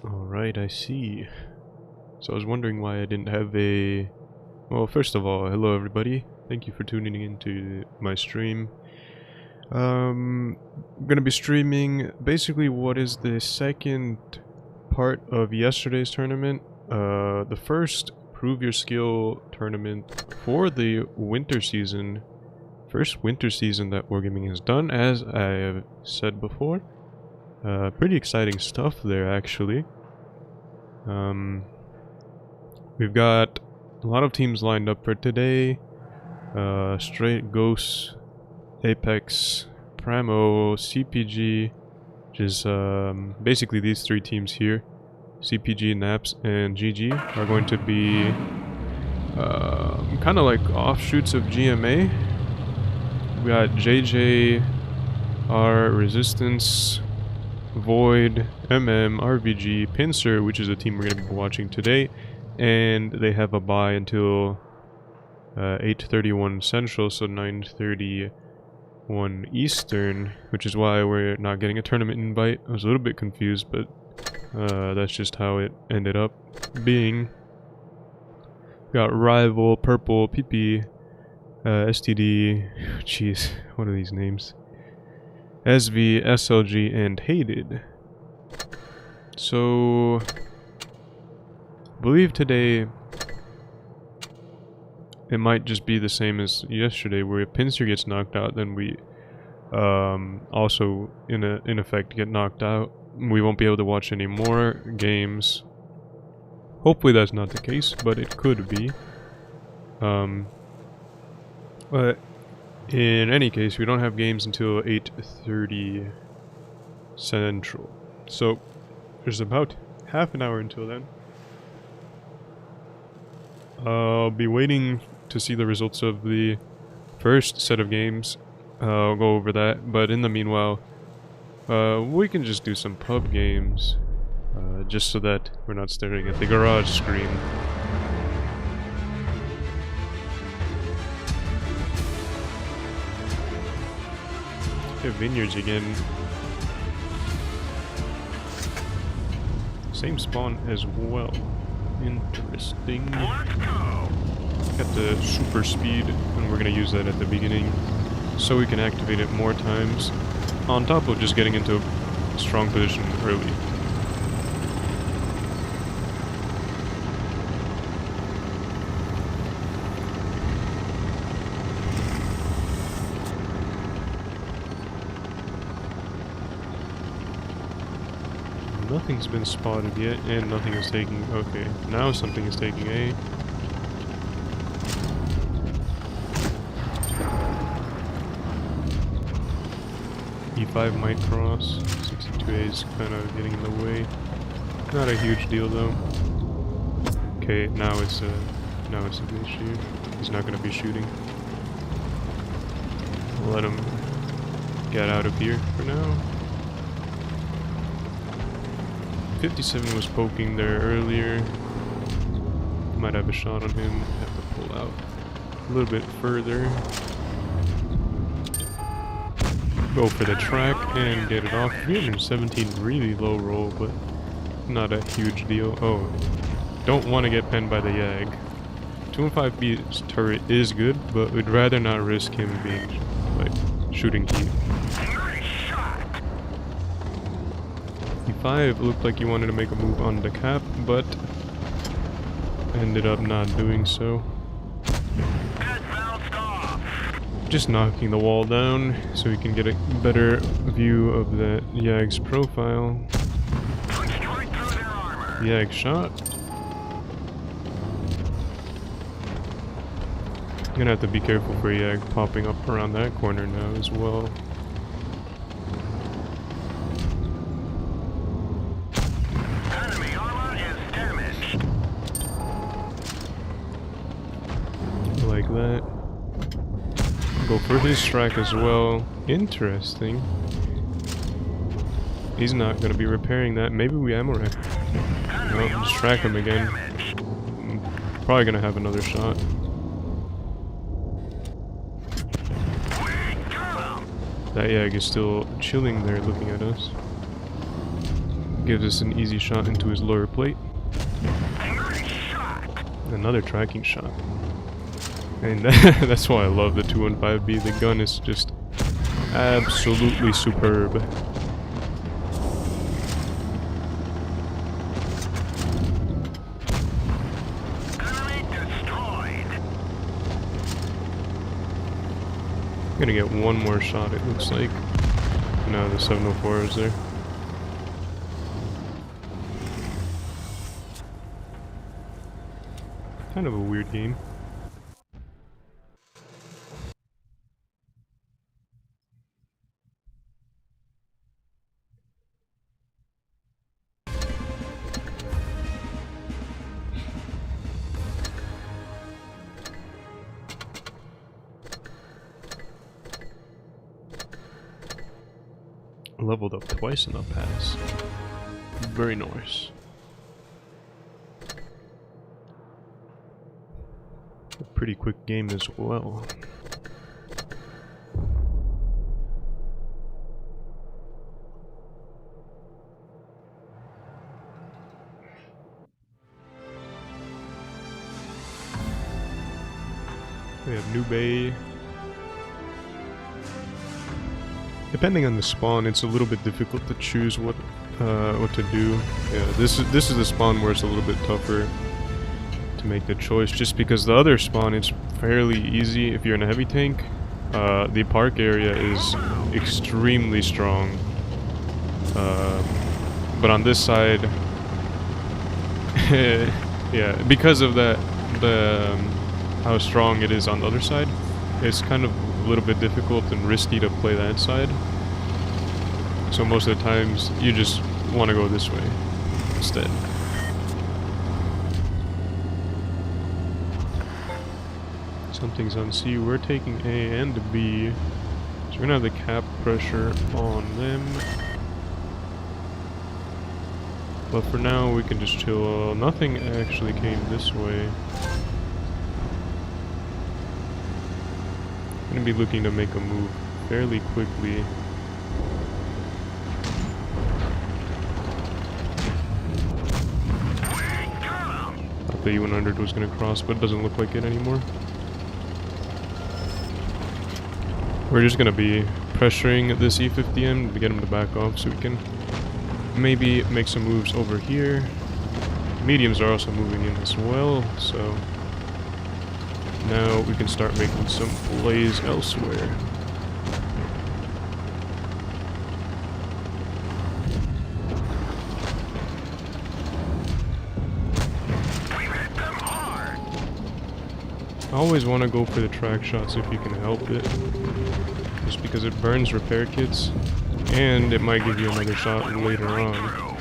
Alright, I see. So I was wondering why I didn't have a... Well, first of all, hello everybody. Thank you for tuning into my stream. I'm gonna be streaming basically what is the second part of yesterday's tournament. The first Prove Your Skill tournament for the winter season. First winter season that Wargaming has done, as I have said before. Pretty exciting stuff there, actually. We've got a lot of teams lined up for today. Straight Ghosts, Apex, Pramo, CPG, which is basically these three teams here. CPG, Naps, and GG are going to be kind of like offshoots of GMA. We got JJR, Resistance, Void, RVG, Pincer, which is a team we're going to be watching today, and they have a bye until 8:31 Central, so 9:31 Eastern, which is why we're not getting a tournament invite. I was a little bit confused, but that's just how it ended up being. We got Rival, Purple, PP, STD, jeez, what are these names? SV, SLG, and Hated. So, I believe today it might just be the same as yesterday, where if Pincer gets knocked out, then we also in effect get knocked out. We won't be able to watch any more games. Hopefully that's not the case, but it could be. But in any case, we don't have games until 8:30 Central. So, there's about half an hour until then. I'll be waiting to see the results of the first set of games. I'll go over that, but in the meanwhile, we can just do some pub games, just so that we're not staring at the garage screen. Vineyards again. Same spawn as well. Interesting. Got the super speed, and we're gonna use that at the beginning so we can activate it more times, on top of just getting into a strong position early. Nothing's been spotted yet, and nothing is taking... Okay, now something is taking A. E5 might cross. 62A is kind of getting in the way. Not a huge deal though. Okay, now it's an issue. He's not going to be shooting. We'll let him get out of here for now. 57 was poking there earlier. Might have a shot on him. Have to pull out a little bit further. Go for the track and get it off. 317, really low roll, but not a huge deal. Oh, don't want to get penned by the Yag. 215B's turret is good, but we'd rather not risk him being, like, shooting key. E5 looked like he wanted to make a move on the cap, but ended up not doing so. Just knocking the wall down so we can get a better view of the Yag's profile. Yag shot. I'm gonna have to be careful for Yag popping up around that corner now as well. Like that. Go for his strike as well. Interesting. He's not going to be repairing that. Maybe we ammo rack. No, just track him again. Probably going to have another shot. That Yag is still chilling there looking at us. gives us an easy shot into his lower plate. Another tracking shot. And that's why I love the 215B. The gun is just absolutely superb. I'm gonna get one more shot, it looks like. No, the 704 is there. Kind of a weird game. Leveled up twice in the pass. Very nice. A pretty quick game as well. We have New Bay. Depending on the spawn, it's a little bit difficult to choose what to do. Yeah, this is the spawn where it's a little bit tougher to make the choice, just because the other spawn is fairly easy if you're in a heavy tank. The park area is extremely strong, but on this side, yeah, because of that, how strong it is on the other side, it's kind of a little bit difficult and risky to play that side. So most of the times you just want to go this way instead. Something's on C. We're taking A and B, so we're gonna have the cap pressure on them. But for now we can just chill. Nothing actually came this way. Gonna be looking to make a move fairly quickly. Thought the E100 was gonna cross, but it doesn't look like it anymore. We're just gonna be pressuring this E50M to get him to back off so we can maybe make some moves over here. Mediums are also moving in as well, so now we can start making some plays elsewhere. I always want to go for the track shots if you can help it, just because it burns repair kits, and it might give you another shot later on.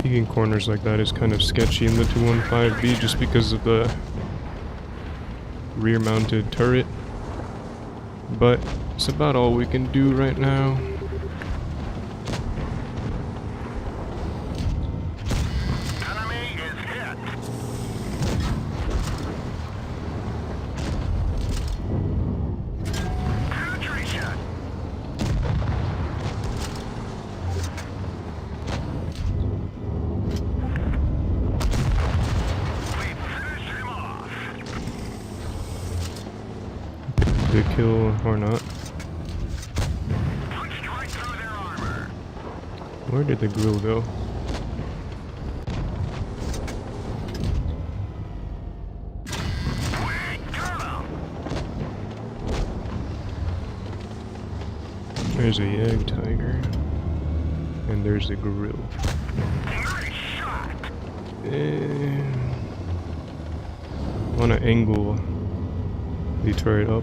Peeking corners like that is kind of sketchy in the 215B just because of the rear mounted turret, but it's about all we can do right now. Good kill or not. Where did the grill go? There's a Yag Tiger. And there's the grill. I want to angle the turret up.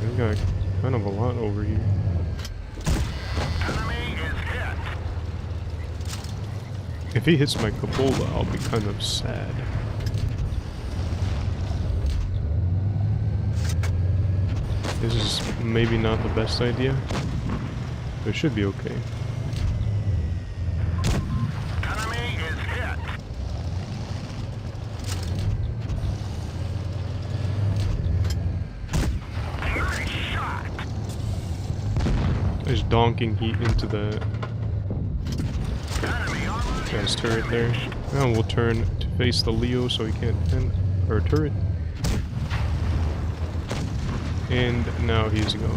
We got kind of a lot over here. Enemy is hit. If he hits my cupola, I'll be kind of sad. This is maybe not the best idea. It should be okay. Enemy is hit. Nice shot. There's donking heat into the Enemy armor guy's turret there. Now we'll turn to face the Leo so he can't defend our turret. And now he's gone.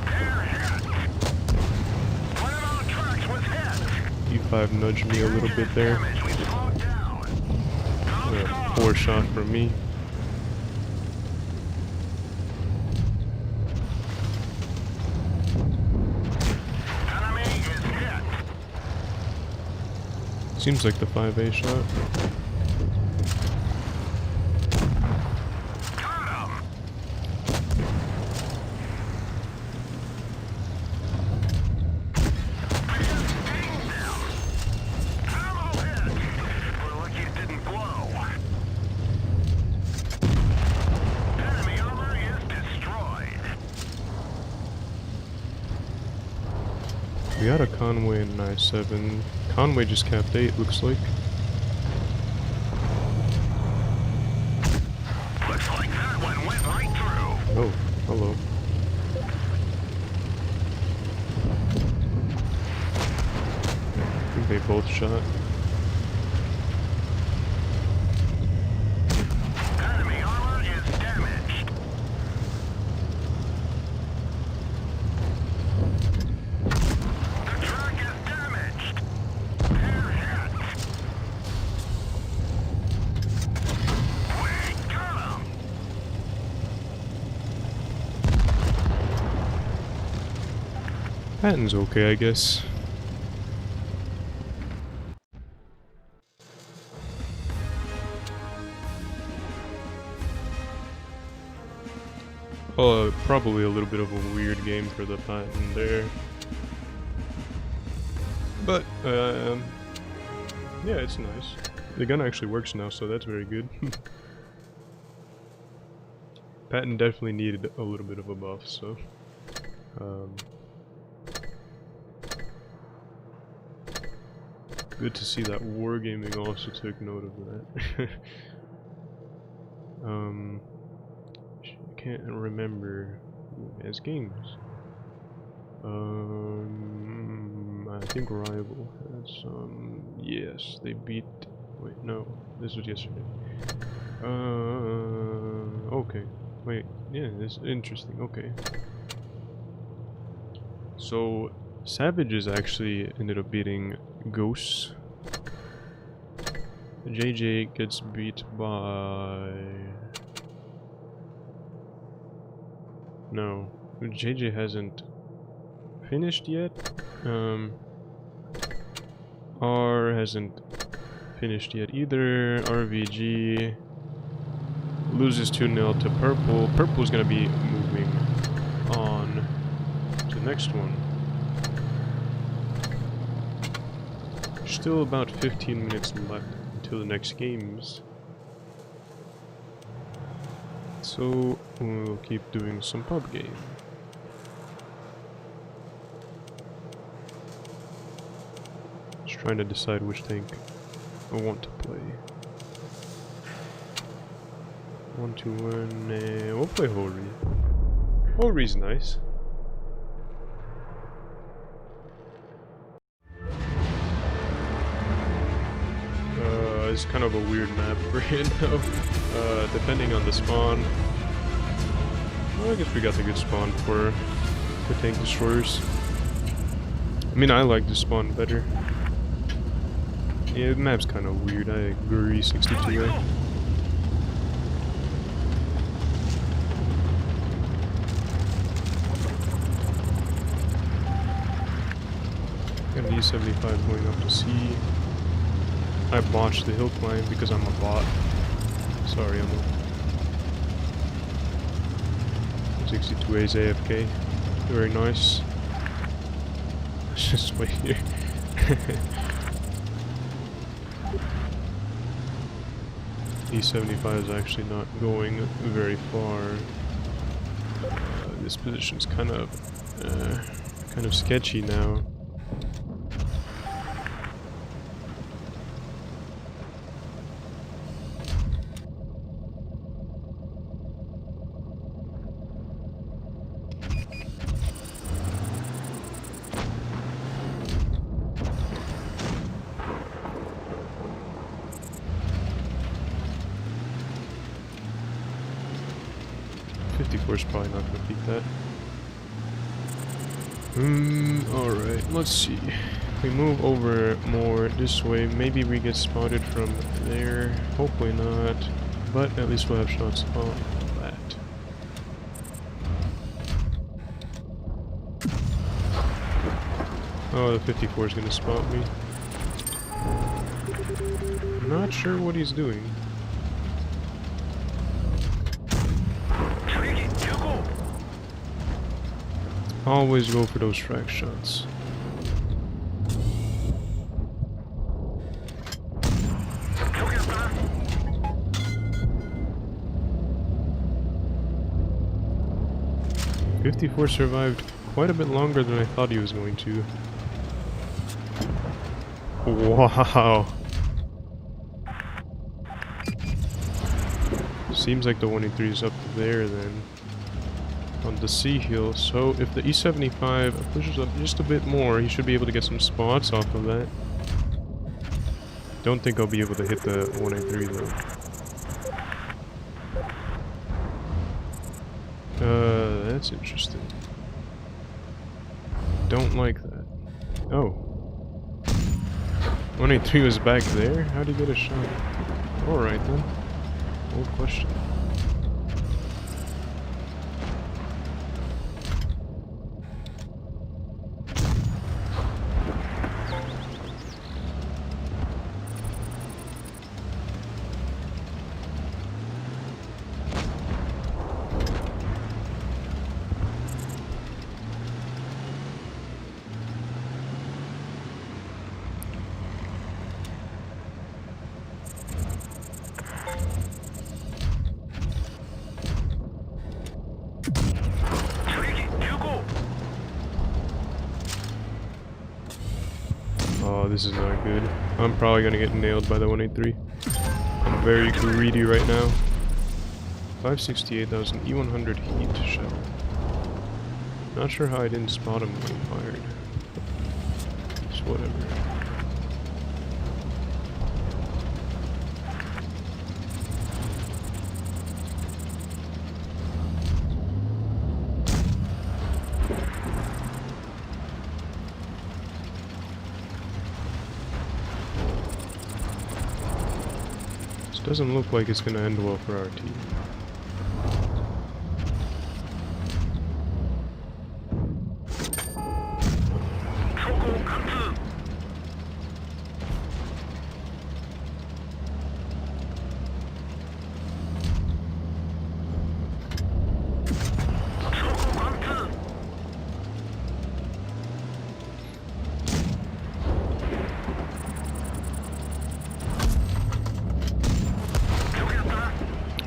They're hit. One of our trucks was hit. E5 nudged me a little bit there. Damage. We slowed down. Poor shot from me. Enemy is hit. Seems like the 5A shot. Got him. Ding them. Ammo hit. We're lucky it didn't blow. Enemy armor is destroyed. We got a Conway and an I-7. Conway just capped 8, looks like. Looks like that one went right through. Oh, hello. I think they both shot. Enemy armor is damaged. The truck is damaged. They're hit. We got him. Patton's okay, I guess. Probably a little bit of a weird game for the Patton there. But, yeah, it's nice. The gun actually works now, so that's very good. Patton definitely needed a little bit of a buff, so... good to see that Wargaming also took note of that. I can't remember who has games. I think Rival has some. Yes, they beat. Wait, no, this was yesterday. Okay. Wait, yeah, it's interesting. Okay. So, Savages actually ended up beating Ghosts. JJ gets beat by... No, JJ hasn't finished yet. R hasn't finished yet either. RVG loses 2-0 to Purple. Purple's gonna be moving on to the next one. Still about 15 minutes left until the next games. So we'll keep doing some pub game. Just trying to decide which tank I want to play. 1-2-1. We'll play Hori. Hori's nice. It's kind of a weird map for it now. Depending on the spawn. Well, I guess we got the good spawn for the tank destroyers. I mean, I like this spawn better. Yeah, the map's kind of weird. I agree. 62A. Got an E75 going up to C. I botched the hill climb because I'm a bot. Sorry, I'm 62A's AFK. Very nice. Let's just wait here. E75 is actually not going very far. This position's kind of sketchy now. Is probably not gonna beat that. Alright, let's see. If we move over more this way, maybe we get spotted from there. Hopefully not, but at least we'll have shots on that. Oh, the 54 is gonna spot me. Not sure what he's doing. Always go for those frag shots. .54 survived quite a bit longer than I thought he was going to. Wow. Seems like the 183 is up there then. On the C hill, so if the E75 pushes up just a bit more, he should be able to get some spots off of that. Don't think I'll be able to hit the 183 though. That's interesting. Don't like that. Oh. 183 was back there? How'd he get a shot? Alright then. Old question. Oh, this is not good. I'm probably gonna get nailed by the 183. I'm very greedy right now. 568, that was an E100 heat shell. Not sure how I didn't spot him when he fired. Just whatever. Doesn't look like it's gonna end well for our team.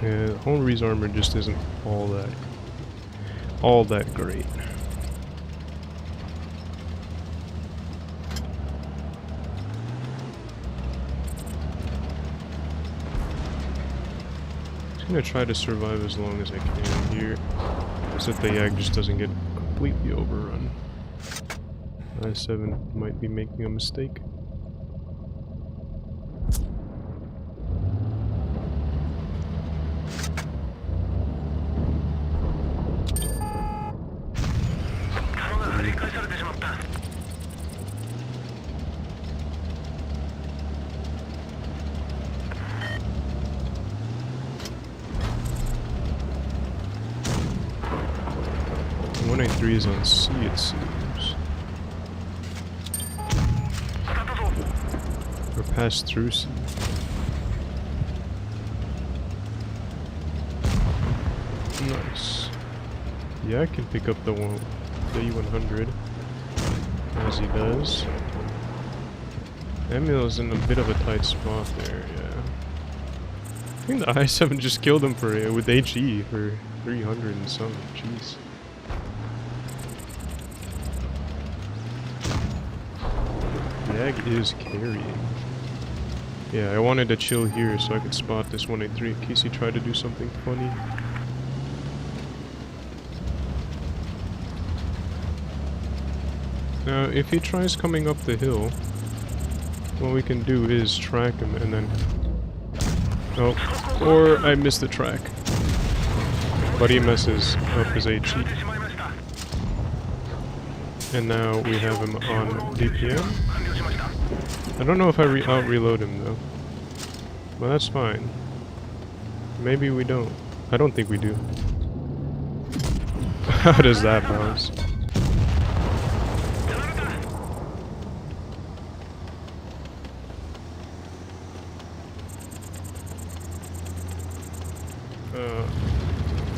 Yeah, Honori's armor just isn't all that great. Just gonna try to survive as long as I can here, so that the Yag just doesn't get completely overrun. I-7 might be making a mistake. The 183 is on C, it seems. Or pass through C. Nice. Yeah, I can pick up the E100 as he does. Emil's in a bit of a tight spot there, yeah. I think the I-7 just killed him with HE for 300 and some. Jeez. Jag is carrying. Yeah, I wanted to chill here so I could spot this 183 in case he tried to do something funny. Now, if he tries coming up the hill, what we can do is track him and then... Oh, or I missed the track. But he messes up his HE. And now we have him on DPM. I don't know if I out-reload him though. But that's fine. Maybe we don't. I don't think we do. How does that bounce?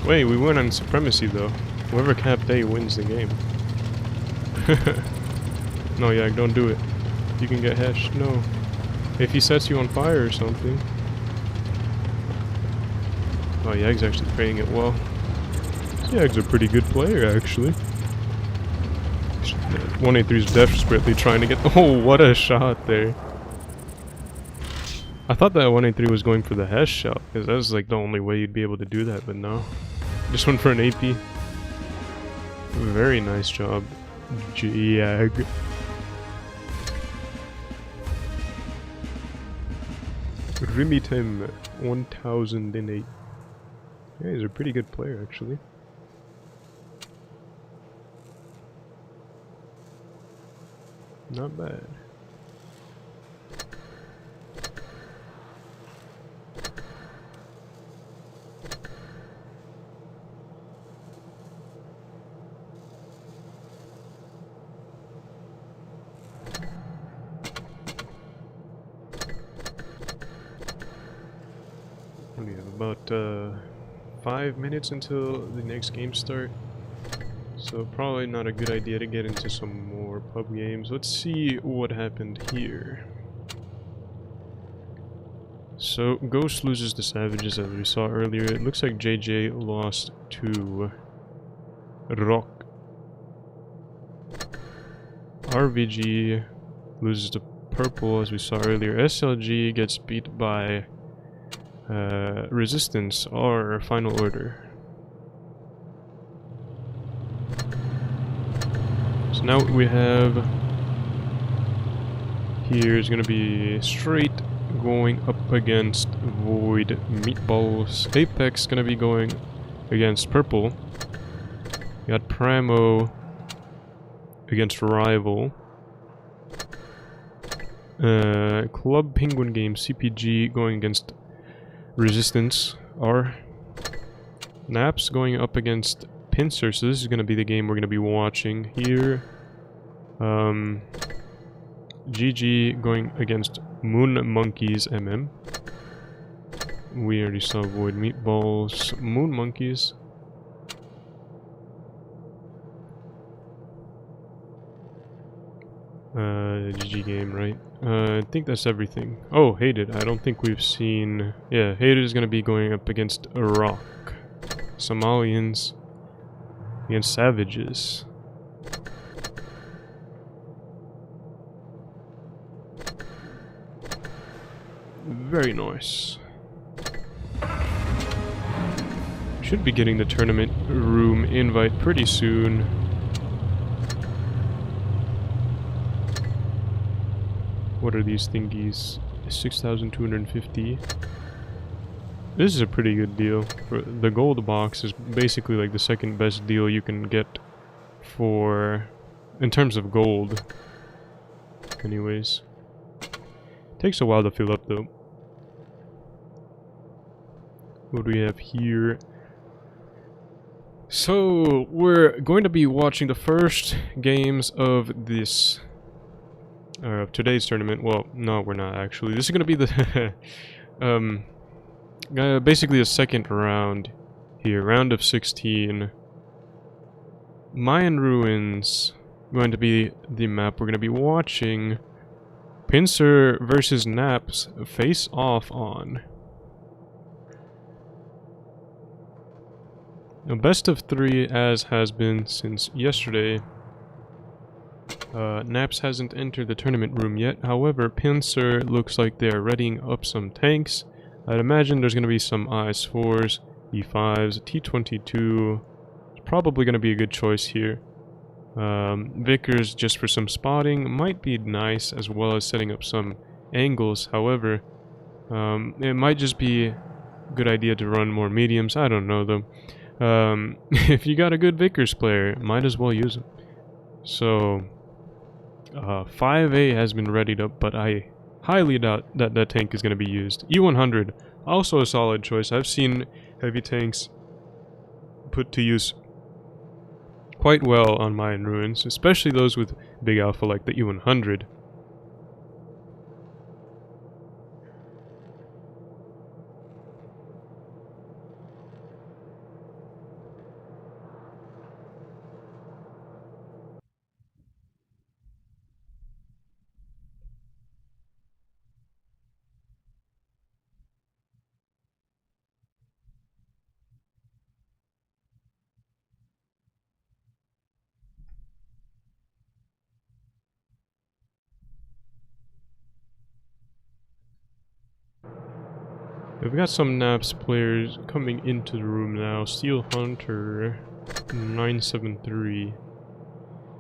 Wait, we win on supremacy though. Whoever capped A wins the game. No, Yag, don't do it. You can get heshed. No. If he sets you on fire or something. Oh, Yag's actually playing it well. Yag's a pretty good player, actually. 183's desperately trying to get... Oh, what a shot there. I thought that 183 was going for the hesh shot, because that was like the only way you'd be able to do that, but no. Just went for an AP. Very nice job, Jag. Rimmy Tim, 1008. Yeah, he's a pretty good player, actually. Not bad. We have about 5 minutes until the next game start, so probably not a good idea to get into some more pub games. Let's see what happened here. So Ghost loses to Savages as we saw earlier. It looks like JJ lost to Rock. RVG loses to Purple as we saw earlier. SLG gets beat by Resistance or Final Order. So now we have here is gonna be straight going up against Void Meatballs. Apex gonna be going against Purple. We got Primo against Rival. Club Penguin Game CPG going against Resistance R. Naps going up against Pincer, so this is going to be the game we're going to be watching here. GG going against Moon Monkeys MM. We already saw Void Meatballs. Moon Monkeys. GG game, right? I think that's everything. Oh, Hated. I don't think we've seen... Yeah, Hated is going to be going up against Iraq. Somalians against Savages. Very nice. Should be getting the tournament room invite pretty soon. What are these thingies? 6,250. This is a pretty good deal. The gold box is basically like the second best deal you can get for... in terms of gold. Anyways. Takes a while to fill up though. What do we have here? So, we're going to be watching the first games of this... today's tournament. Well, no, we're not actually. This is gonna be the basically a second round here. Round of 16. Mayan Ruins going to be the map we're going to be watching Pincer versus Naps face off on. Now, best of 3 as has been since yesterday. Naps hasn't entered the tournament room yet. However, Pincer looks like they're readying up some tanks. I'd imagine there's going to be some IS-4s, E5s, T-22. It's probably going to be a good choice here. Vickers just for some spotting might be nice, as well as setting up some angles. However, it might just be a good idea to run more mediums. I don't know though. If you got a good Vickers player, might as well use them. So 5A has been readied up, but I highly doubt that that tank is going to be used. E100, also a solid choice. I've seen heavy tanks put to use quite well on Mayan Ruins, especially those with big alpha like the E100. We've got some Naps players coming into the room now. Steel Hunter 973.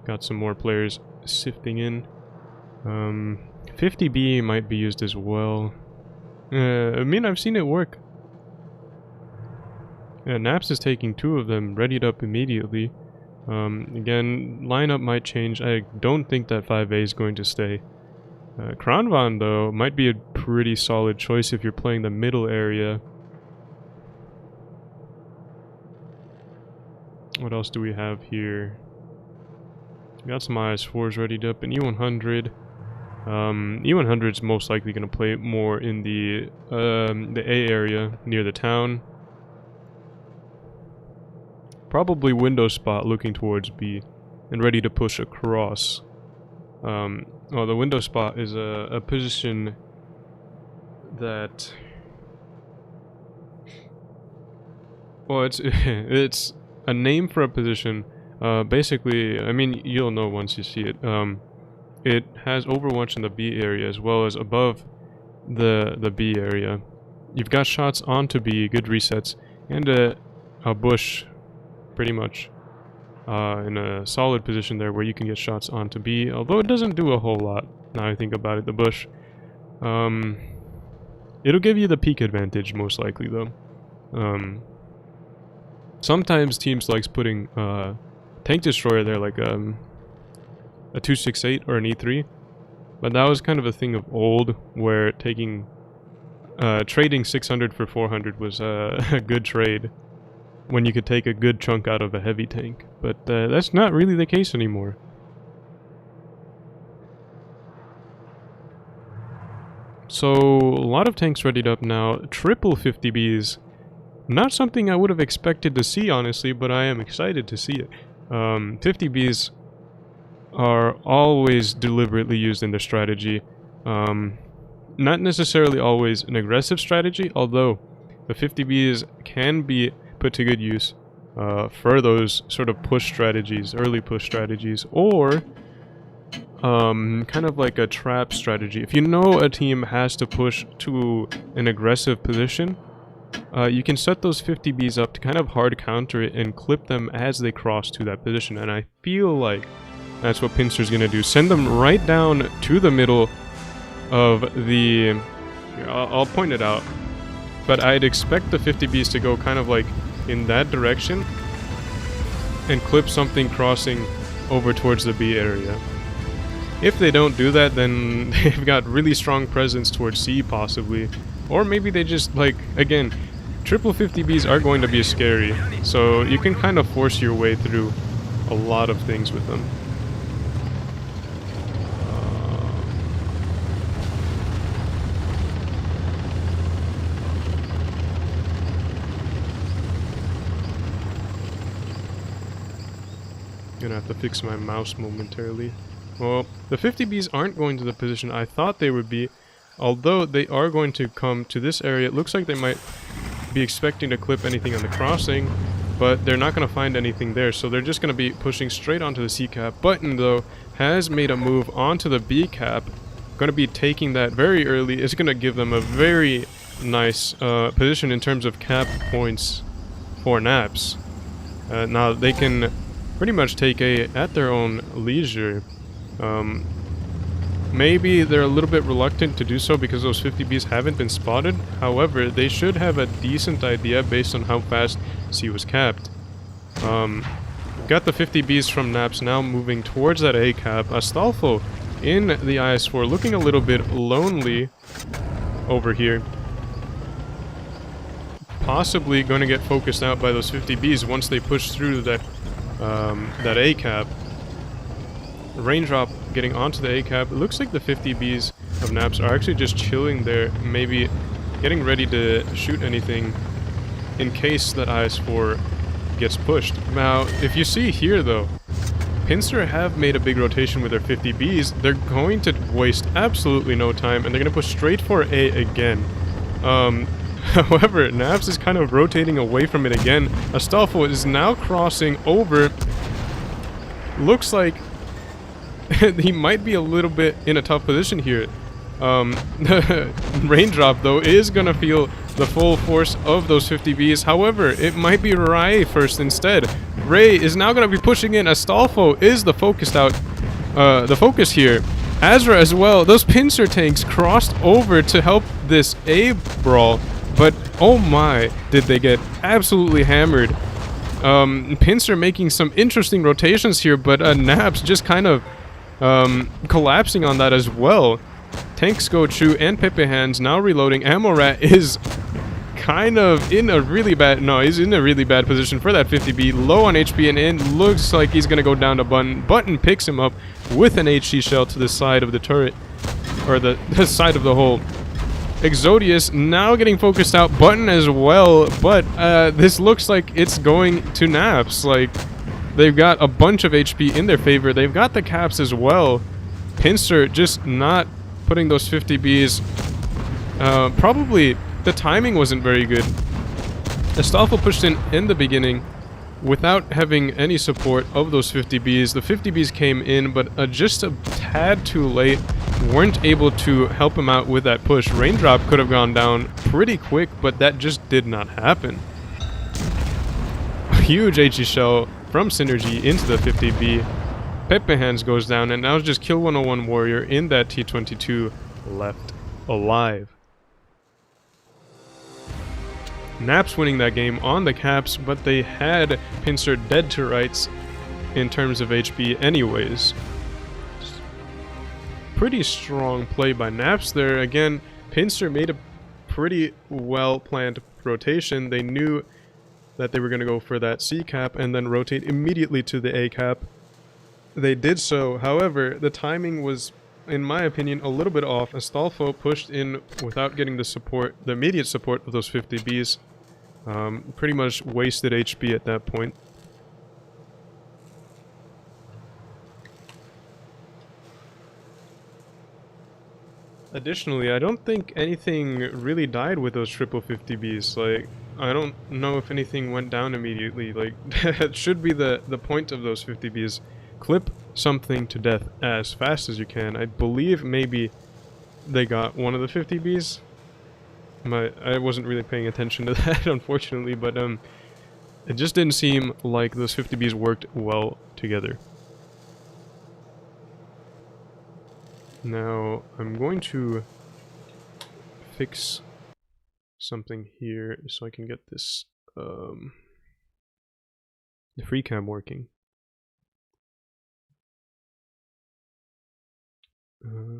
Got some more players sifting in. 50B might be used as well. I mean, I've seen it work. Naps is taking 2 of them, readied up immediately. Again, lineup might change. I don't think that 5A is going to stay. Kranvan, though, might be a pretty solid choice if you're playing the middle area. What else do we have here? We got some IS-4s readied up, an E100. E100 is most likely going to play more in the A area, near the town. Probably window spot looking towards B, and ready to push across. Well, the window spot is a position that... Well, it's a name for a position. Basically, I mean, you'll know once you see it. It has Overwatch in the B area as well as above the B area. You've got shots onto B, good resets, and a bush, pretty much. In a solid position there where you can get shots onto B, although it doesn't do a whole lot, now I think about it, the bush. It'll give you the peak advantage, most likely, though. Sometimes teams likes putting tank destroyer there, like a 268 or an E3, but that was kind of a thing of old, where taking trading 600 for 400 was a good trade, when you could take a good chunk out of a heavy tank. But that's not really the case anymore. So, a lot of tanks readied up now. Triple 50Bs. Not something I would have expected to see, honestly, but I am excited to see it. 50Bs are always deliberately used in their strategy. Not necessarily always an aggressive strategy, although the 50Bs can be put to good use for those sort of push strategies, early push strategies, or kind of like a trap strategy. If you know a team has to push to an aggressive position, you can set those 50Bs up to kind of hard counter it and clip them as they cross to that position, and I feel like that's what Pincer's gonna do. Send them right down to the middle of the... I'll point it out, but I'd expect the 50Bs to go kind of like in that direction and clip something crossing over towards the B area. If they don't do that, then they've got really strong presence towards C possibly, or maybe they just, like, again, triple 50Bs are going to be scary, so you can kind of force your way through a lot of things with them. Gonna have to fix my mouse momentarily. Well, the 50Bs aren't going to the position I thought they would be, although they are going to come to this area. It looks like they might be expecting to clip anything on the crossing, but they're not going to find anything there, so they're just going to be pushing straight onto the C cap. Button, though, has made a move onto the B cap. Going to be taking that very early. It's going to give them a very nice position in terms of cap points for naps. Now they can pretty much take A at their own leisure. Maybe they're a little bit reluctant to do so because those 50Bs haven't been spotted. However, they should have a decent idea based on how fast C was capped. Got the 50Bs from Naps now moving towards that A cap. Astolfo in the IS-4 looking a little bit lonely over here. Possibly going to get focused out by those 50Bs once they push through that that A cap. Raindrop getting onto the A cap. It looks like the 50Bs of Naps are actually just chilling there, maybe getting ready to shoot anything in case that IS-4 gets pushed. Now, if you see here though, Pincer have made a big rotation with their 50Bs. They're going to waste absolutely no time, and they're going to push straight for A again. However, Naps is kind of rotating away from it again. Astolfo is now crossing over. Looks like he might be a little bit in a tough position here. Raindrop, though, is going to feel the full force of those 50Bs. However, it might be Ray first instead. Ray is now going to be pushing in. Astolfo is the focus here. Azra as well. Those Pincer tanks crossed over to help this A brawl. But, oh my, did they get absolutely hammered. Pincer making some interesting rotations here, but Naps just kind of collapsing on that as well. Tanks go Chu and Pepe Hands now reloading. Amorat is kind of in a really bad... No, he's in a really bad position for that 50B. Low on HP, and it looks like he's going to go down to Button. Button picks him up with an HC shell to the side of the turret. Or the side of the hole. Exodius now getting focused out. Button as well, but this looks like it's going to Naps. Like, they've got a bunch of HP in their favor. They've got the caps as well. Pincer just not putting those 50Bs. Probably the timing wasn't very good. Astolfo pushed in the beginning without having any support of those 50Bs. The 50Bs came in, but just a tad too late. Weren't able to help him out with that push. Raindrop could have gone down pretty quick, but that just did not happen. A huge HE shell from Synergy into the 50B. Pepe Hands goes down, and now it's just Kill 101 Warrior in that T-22 left alive. Naps winning that game on the caps, but they had Pincer dead to rights in terms of HP anyways. Pretty strong play by Naps there. Again, Pincer made a pretty well-planned rotation. They knew that they were going to go for that C cap and then rotate immediately to the A cap. They did so. However, the timing was, in my opinion, a little bit off. Astolfo pushed in without getting the support, the immediate support of those 50Bs. Pretty much wasted HP at that point. Additionally, I don't think anything really died with those triple 50Bs. Like, I don't know if anything went down immediately. Like, that should be the point of those 50Bs. Clip something to death as fast as you can. I believe maybe they got one of the 50Bs. I wasn't really paying attention to that, unfortunately, but it just didn't seem like those 50Bs worked well together. Now, I'm going to fix something here so I can get this, the free cam working. Okay.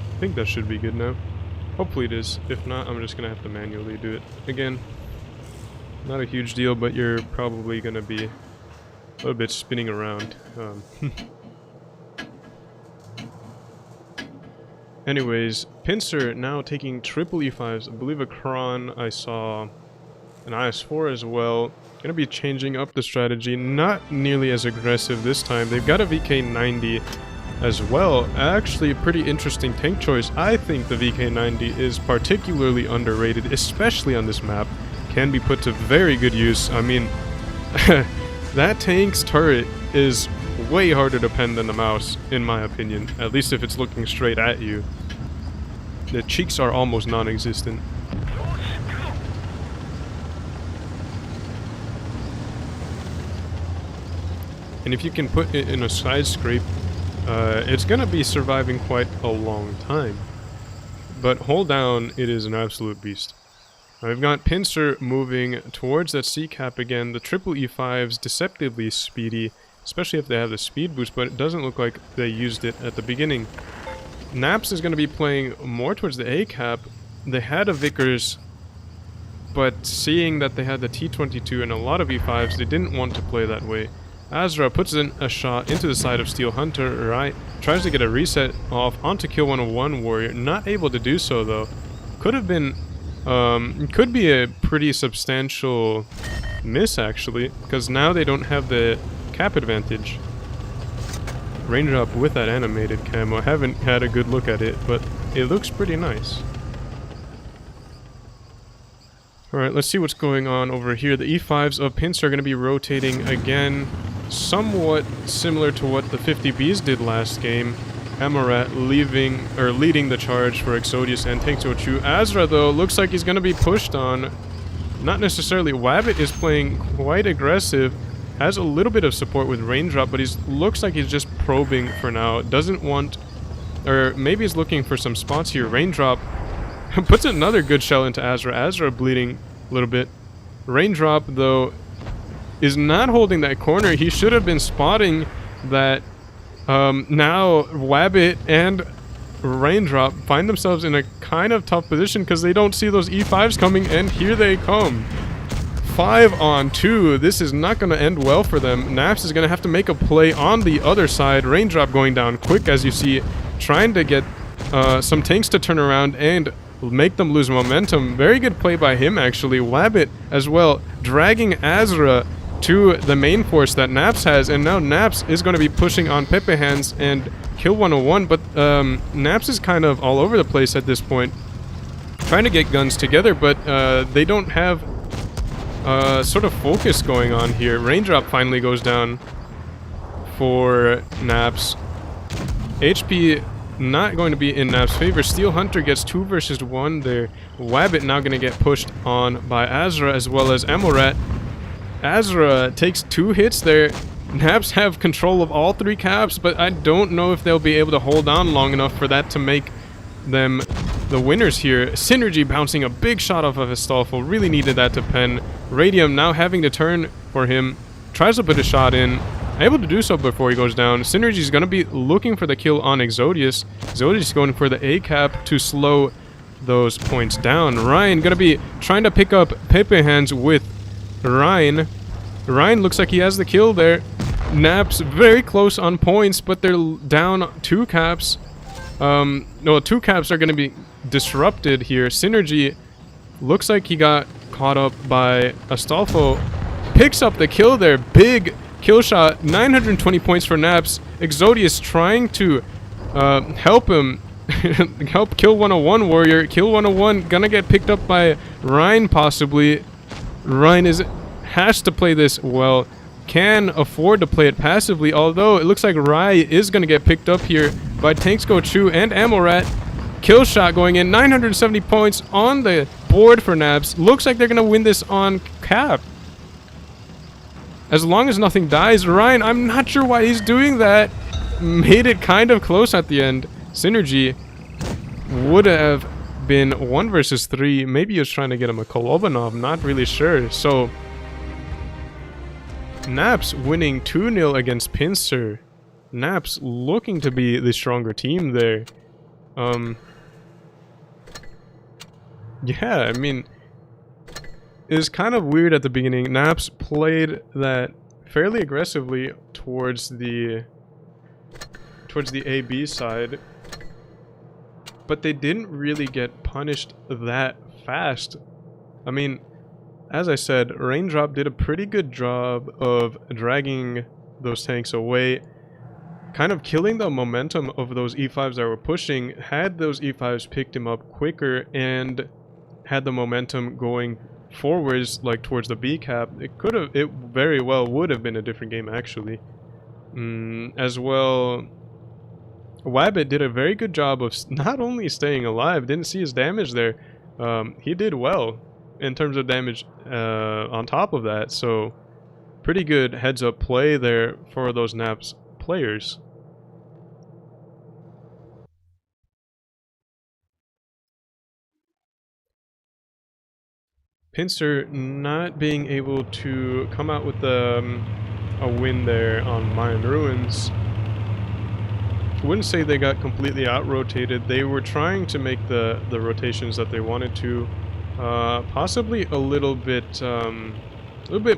I think that should be good now. Hopefully it is. If not, I'm just gonna have to manually do it again. Not a huge deal, but you're probably gonna be a little bit spinning around. Anyways, Pincer now taking triple E5s. I believe a Kron, I saw an IS-4 as well. Gonna be changing up the strategy, not nearly as aggressive this time. They've got a VK90 as well. Actually, a pretty interesting tank choice. I think the VK90 is particularly underrated, especially on this map. Can be put to very good use. I mean, that tank's turret is way harder to pen than the mouse, in my opinion. At least if it's looking straight at you. The cheeks are almost non-existent. And if you can put it in a side scrape, it's gonna be surviving quite a long time. But hold down, it is an absolute beast. We've got Pincer moving towards that C-cap again. The triple E5's deceptively speedy, especially if they have the speed boost, but it doesn't look like they used it at the beginning. Naps is going to be playing more towards the A-cap. They had a Vickers, but seeing that they had the T-22 and a lot of E5s, they didn't want to play that way. Azra puts in a shot into the side of Steel Hunter, right? Tries to get a reset off onto Kill 101 Warrior. Not able to do so, though. Could have been... could be a pretty substantial miss, actually, because now they don't have the cap advantage. Raindrop with that animated camo. I haven't had a good look at it, but it looks pretty nice. Alright, let's see what's going on over here. The E5s of Pincer are going to be rotating again, somewhat similar to what the 50Bs did last game. Amorat leading the charge for Exodius and Tank Chu. Azra, though, looks like he's going to be pushed on. Not necessarily. Wabbit is playing quite aggressive. Has a little bit of support with Raindrop, but looks like he's just probing for now. Doesn't want... Or maybe he's looking for some spots here. Raindrop puts another good shell into Azra. Azra bleeding a little bit. Raindrop, though, is not holding that corner. He should have been spotting that. Now Wabbit and Raindrop find themselves in a kind of tough position because they don't see those E5s coming, and here they come. 5 on 2. This is not going to end well for them. Naps is going to have to make a play on the other side. Raindrop going down quick, as you see, trying to get some tanks to turn around and make them lose momentum. Very good play by him, actually. Wabbit as well, dragging Azra to the main force that Naps has, and now Naps is going to be pushing on Pepe Hands and Kill 101, but Naps is kind of all over the place at this point, trying to get guns together, but they don't have sort of focus going on here. Raindrop finally goes down for Naps. HP not going to be in Naps' favor. Steel Hunter gets 2 versus 1 there. Wabbit now going to get pushed on by Azra as well as Amorat. Azra takes 2 hits there. Naps have control of all 3 caps, but I don't know if they'll be able to hold on long enough for that to make them the winners here. Synergy bouncing a big shot off of Astolfo. Really needed that to pen. Radium now having to turn for him. Tries to put a shot in. Able to do so before he goes down. Synergy's going to be looking for the kill on Exodius. Exodius going for the A-cap to slow those points down. Ryan going to be trying to pick up Pepe Hands with Ryan. Ryan looks like he has the kill there. Naps very close on points, but they're down 2 caps. No, 2 caps are going to be disrupted here. Synergy looks like he got caught up by Astolfo. Picks up the kill there. Big kill shot. 920 points for Naps. Exodius trying to help him. Help Kill 101 Warrior. Kill 101 gonna get picked up by Ryan possibly. Ryan has to play this well. Can afford to play it passively, although it looks like Rai is going to get picked up here by Tanks Go Chu and Amorat. Kill shot going in. 970 points on the board for Naps. Looks like they're going to win this on cap. As long as nothing dies. Ryan, I'm not sure why he's doing that. Made it kind of close at the end. Synergy would have been 1 versus 3. Maybe he was trying to get him a Kolobanov. Not really sure. So Naps winning 2-0 against Pincer. Naps looking to be the stronger team there. Yeah, I mean, it was kind of weird at the beginning. Naps played that fairly aggressively towards the AB side. but they didn't really get punished that fast. I mean, as I said, Raindrop did a pretty good job of dragging those tanks away, kind of killing the momentum of those E5s that were pushing. Had those E5s picked him up quicker and had the momentum going forwards, like towards the B cap, it very well would have been a different game actually. As well, Wabbit did a very good job of not only staying alive, didn't see his damage there, he did well in terms of damage on top of that, so pretty good heads up play there for those Naps players. Pincer not being able to come out with a win there on Mayan Ruins. I wouldn't say they got completely out-rotated. They were trying to make the rotations that they wanted to. Possibly a little bit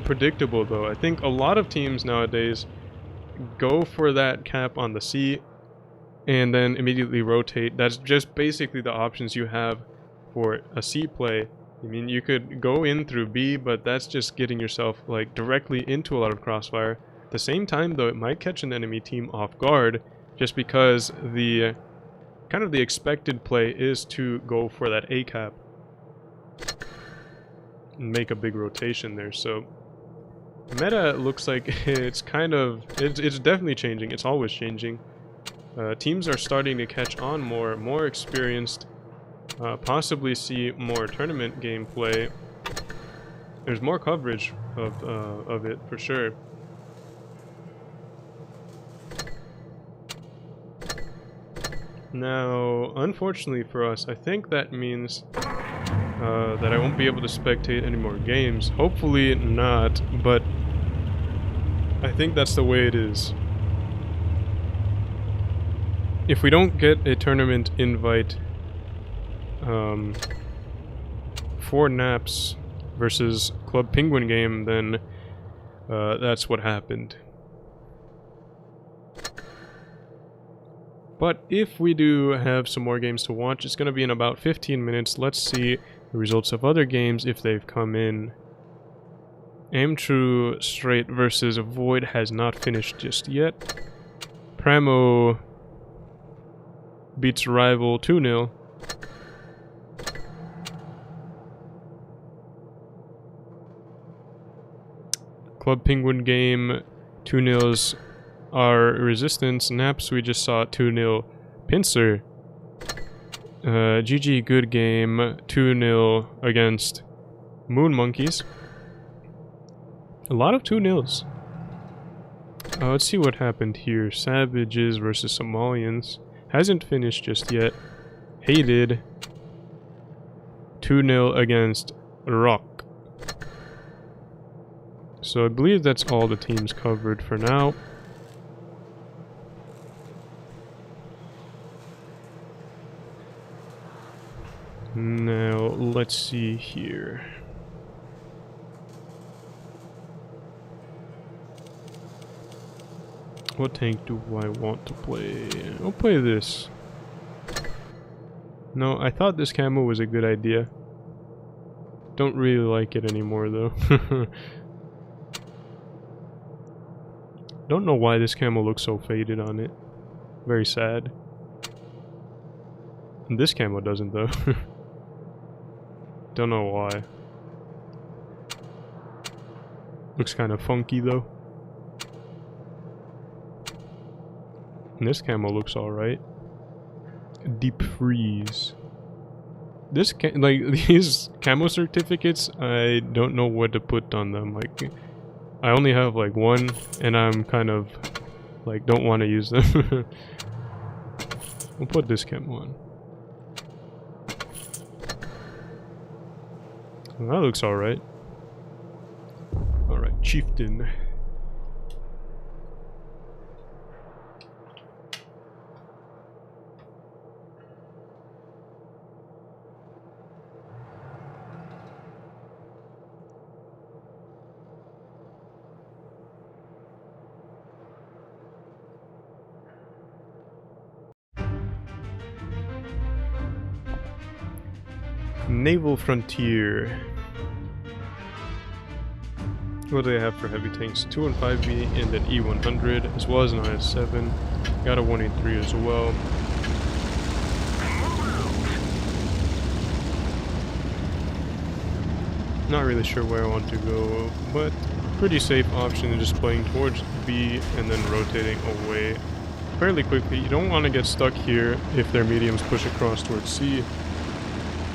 predictable though. I think a lot of teams nowadays go for that cap on the C and then immediately rotate. That's just basically the options you have for a C play. I mean, you could go in through B, but that's just getting yourself like directly into a lot of crossfire. At the same time though, it might catch an enemy team off guard, just because the kind of the expected play is to go for that A cap and make a big rotation there. So meta looks like it's definitely changing. It's always changing. Teams are starting to catch on more experienced, possibly see more tournament gameplay. There's more coverage of it for sure. Now, unfortunately for us, I think that means that I won't be able to spectate any more games. Hopefully not, but I think that's the way it is. If we don't get a tournament invite for Naps versus Club Penguin game, then that's what happened. But if we do have some more games to watch, it's going to be in about 15 minutes. Let's see the results of other games if they've come in. Amtrue Straight versus Void has not finished just yet. Pramo beats Rival 2-0. Club Penguin game 2-0's our Resistance. Naps, we just saw 2-0 Pincer. GG good game 2-0 against Moon Monkeys. A lot of 2-0s. Let's see what happened here. Savages versus Somalians. Hasn't finished just yet. Hated 2-0 against Rock. So I believe that's all the teams covered for now. Now, let's see here. What tank do I want to play? I'll play this. No, I thought this camo was a good idea. Don't really like it anymore though. Don't know why this camo looks so faded on it. Very sad. And this camo doesn't though. Don't know why. Looks kind of funky though. And this camo looks alright. Deep freeze. This like these camo certificates, I don't know what to put on them. Like, I only have like one, and I'm kind of like don't want to use them. We'll put this camo on. Well, that looks alright. Alright, Chieftain. Naval Frontier. What do they have for heavy tanks? 215B and an E100, as well as an IS-7. Got a 183 as well. Not really sure where I want to go, but pretty safe option is just playing towards B and then rotating away fairly quickly. You don't want to get stuck here if their mediums push across towards C.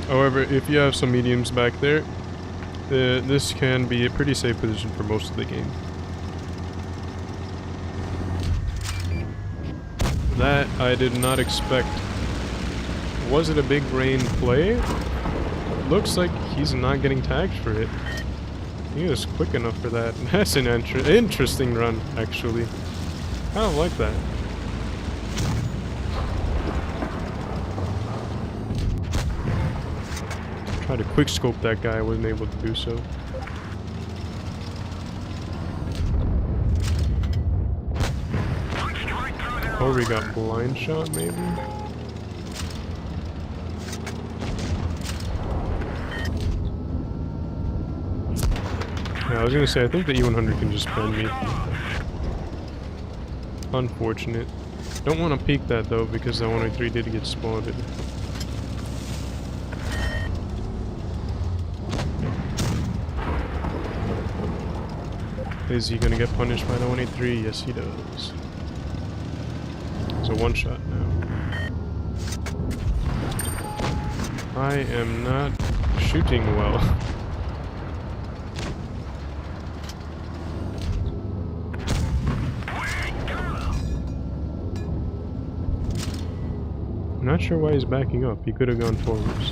However, if you have some mediums back there, this can be a pretty safe position for most of the game. That I did not expect. Was it a big brain play? Looks like he's not getting tagged for it. He was quick enough for that. That's an interesting run, actually. I don't like that. Tried to quick scope that guy, I wasn't able to do so. Oh, we got blind shot, maybe? Yeah, I was gonna say, I think the E100 can just bend me. Unfortunate. Don't want to peek that though, because that 103 did get spotted. Is he gonna get punished by the 183? Yes, he does. It's a one shot now. I am not shooting well. I'm not sure why he's backing up. He could have gone forwards.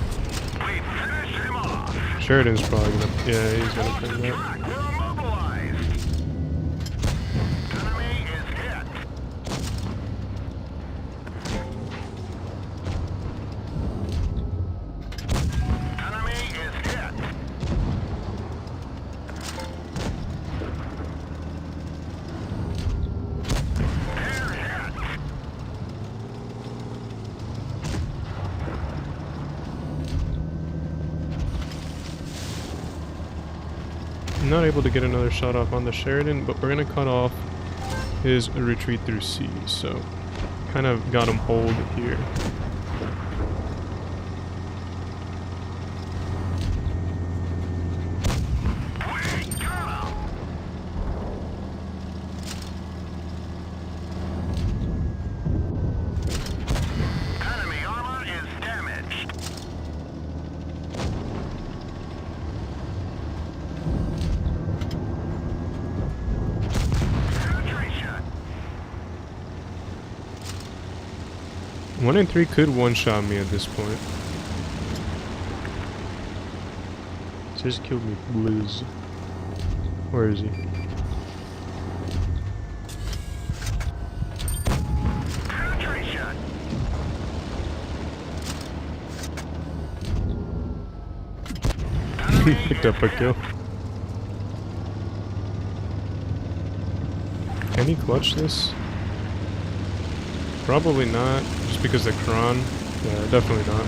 Sheridan's probably gonna... Yeah, he's gonna turn that. Not able to get another shot off on the Sheridan, but we're gonna cut off his retreat through C, so kind of got him hold here. Enemy armor is damaged. One and 3 could one-shot me at this point. Just killed me, Blizz. Where is he? He picked up a kill. Can he clutch this? Probably not, just because the Kron. Yeah, definitely not.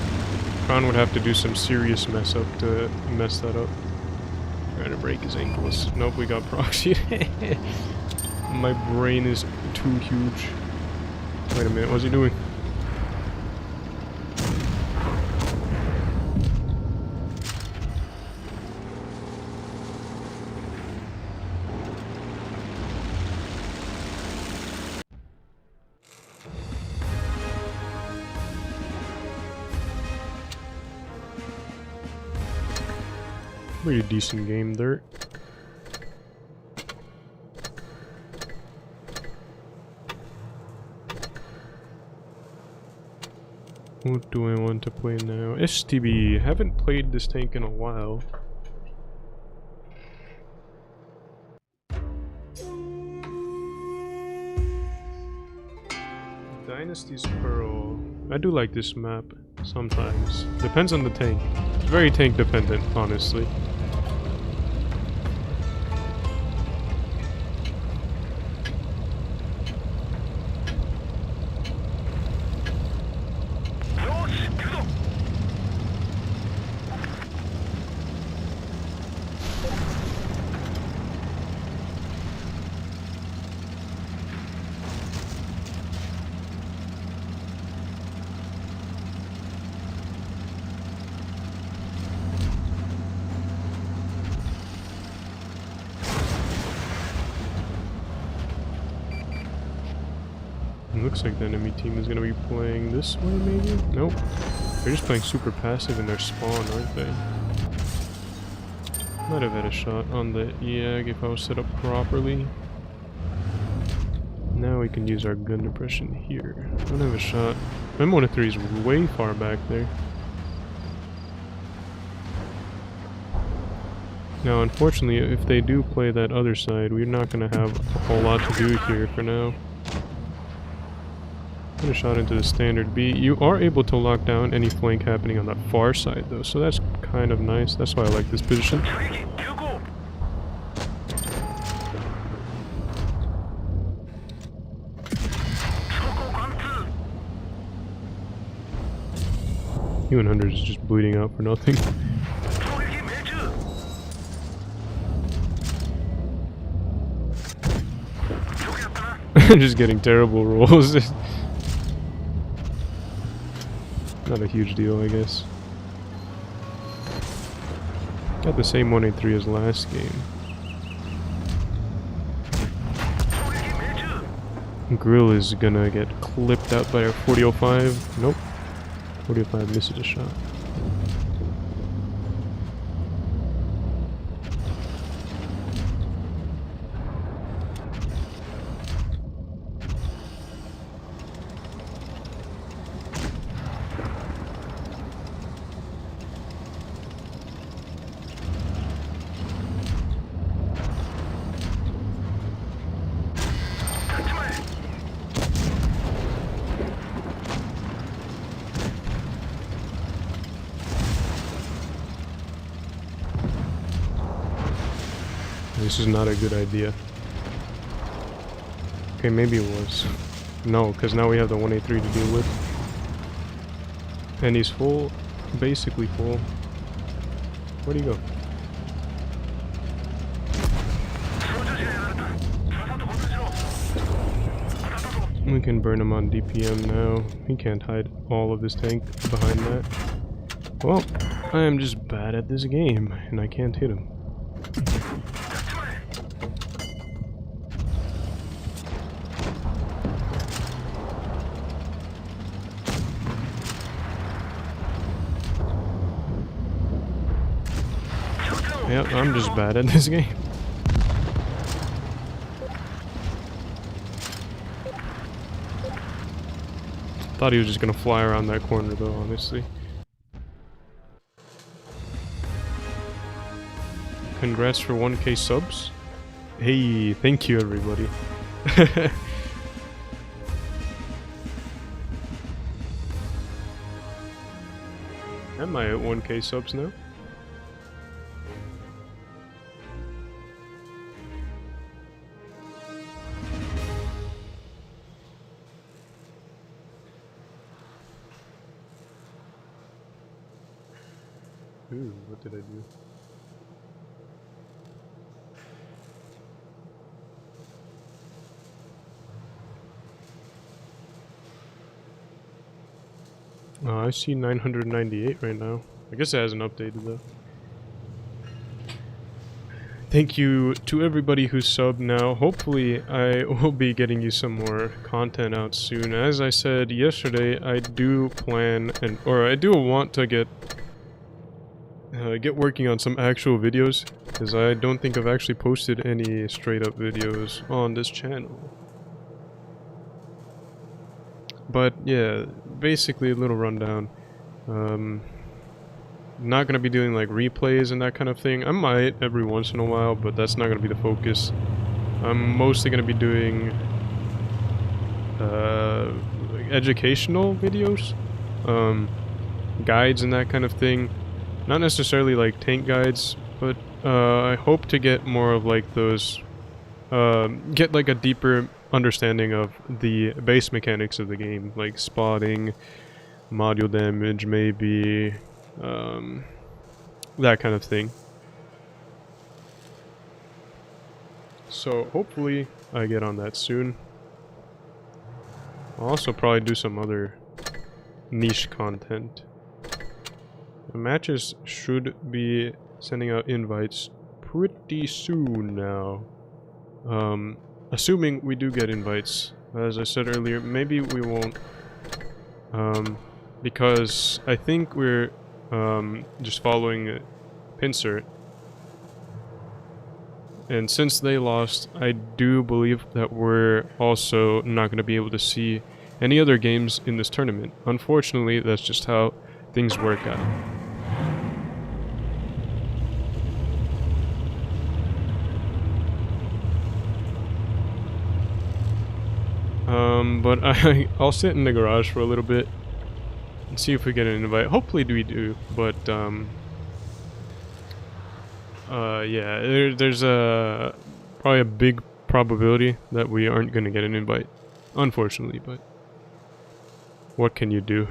Kron would have to do some serious mess up to mess that up. Trying to break his ankles. Nope, we got proxied. My brain is too huge. Wait a minute, what's he doing? Pretty decent game, Dirt. What do I want to play now? STB. Haven't played this tank in a while. Dynasty's Pearl. I do like this map sometimes. Depends on the tank. It's very tank dependent, honestly. It looks like the enemy team is gonna be playing this way, maybe? Nope. They're just playing super passive in their spawn, aren't they? Might have had a shot on the EAG if I was set up properly. Now we can use our gun depression here. Don't have a shot. M103 is way far back there. Now, unfortunately, if they do play that other side, we're not going to have a whole lot to do here for now. Put a shot into the standard B. You are able to lock down any flank happening on that far side, though, so that's kind of nice. That's why I like this position. U100 is just bleeding out for nothing. Just getting terrible rolls. Not a huge deal, I guess. Got the same 183 as last game. Grill is gonna get clipped out by our 4005. Nope. 4005 misses a shot. This is not a good idea. Okay, maybe it was. No, because now we have the 183 to deal with. And he's full, basically full. Where'd he go? We can burn him on DPM now. He can't hide all of his tank behind that. Well, I am just bad at this game, and I can't hit him. Yep, I'm just bad at this game. Thought he was just gonna fly around that corner though, honestly. Congrats for 1K subs. Hey, thank you everybody. Am I at 1K subs now? Ooh, what did I do? Oh, I see 998 right now. I guess it hasn't updated though. Thank you to everybody who subbed now. Hopefully I will be getting you some more content out soon. As I said yesterday, I do plan I do want to get working on some actual videos, because I don't think I've actually posted any straight up videos on this channel. But yeah, basically a little rundown. Not gonna be doing like replays and that kind of thing. I might every once in a while, but that's not gonna be the focus. I'm mostly gonna be doing educational videos, guides and that kind of thing. Not necessarily like tank guides, but I hope to get more of like those, get like a deeper understanding of the base mechanics of the game, like spotting, module damage maybe, that kind of thing. So hopefully I get on that soon. I'll also probably do some other niche content. The matches should be sending out invites pretty soon now. Assuming we do get invites As I said earlier, maybe we won't, because I think we're just following Pinsert. And since they lost, I do believe that we're also not going to be able to see any other games in this tournament. Unfortunately, that's just how things work out. But I'll sit in the garage for a little bit and see if we get an invite. Hopefully we do, but yeah, there's probably a big probability that we aren't going to get an invite, unfortunately, but what can you do?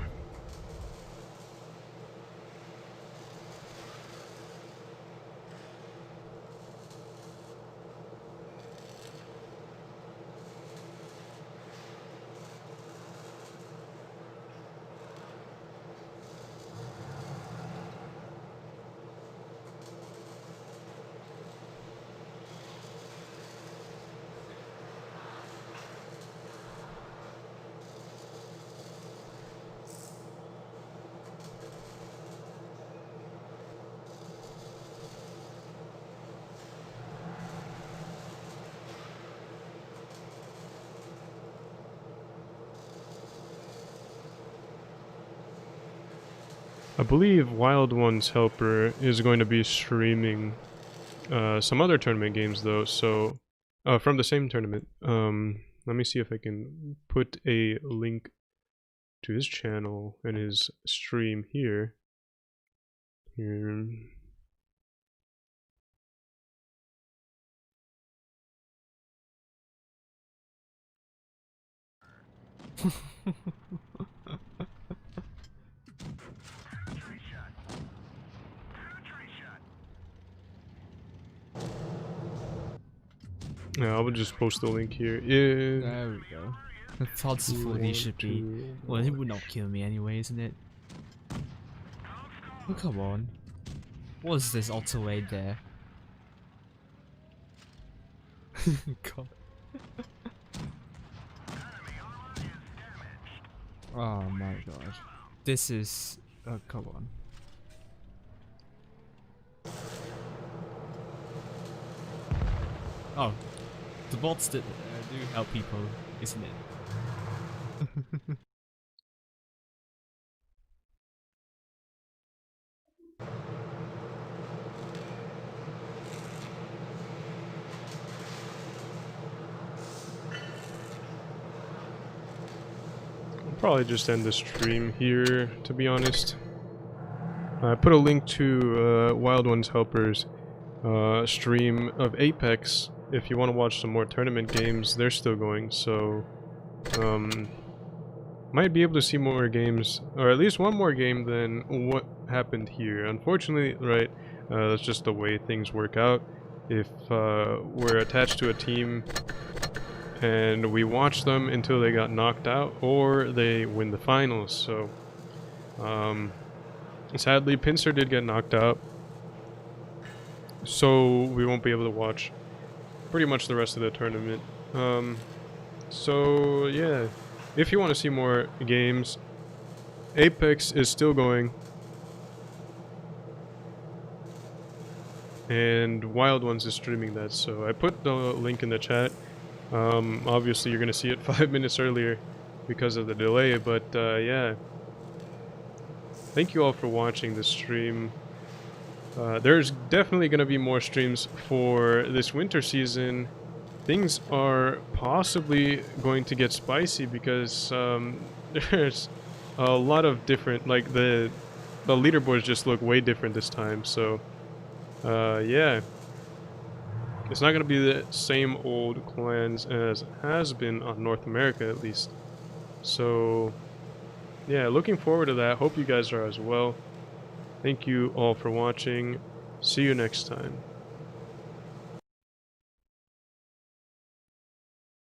I believe Wild One's helper is going to be streaming some other tournament games though, so from the same tournament. Let me see if I can put a link to his channel and his stream here. Here. Yeah, I will just post the link here. Yeah. There we go. That's how he should be. Well, he would not kill me anyway, isn't it? Oh, come on. What is this auto aid there? God. Oh my god. This is... Oh, come on. Oh. The bots do help people, isn't it? I'll probably just end the stream here, to be honest. I put a link to Wild One's helpers stream of Apex. If you want to watch some more tournament games, they're still going, so might be able to see more games, or at least one more game than what happened here. Unfortunately, right, that's just the way things work out. If we're attached to a team and we watch them until they got knocked out or they win the finals, so sadly Pincer did get knocked out, so we won't be able to watch pretty much the rest of the tournament. So yeah, if you want to see more games, Apex is still going, and Wild Ones is streaming that, so I put the link in the chat. Obviously you're gonna see it 5 minutes earlier because of the delay, but yeah, thank you all for watching this stream. There's definitely gonna be more streams for this winter season. Things are possibly going to get spicy because there's a lot of different, like the leaderboards just look way different this time, so yeah, it's not going to be the same old clans as has been on North America, at least. So yeah, looking forward to that. Hope you guys are as well. Thank you all for watching. See you next time.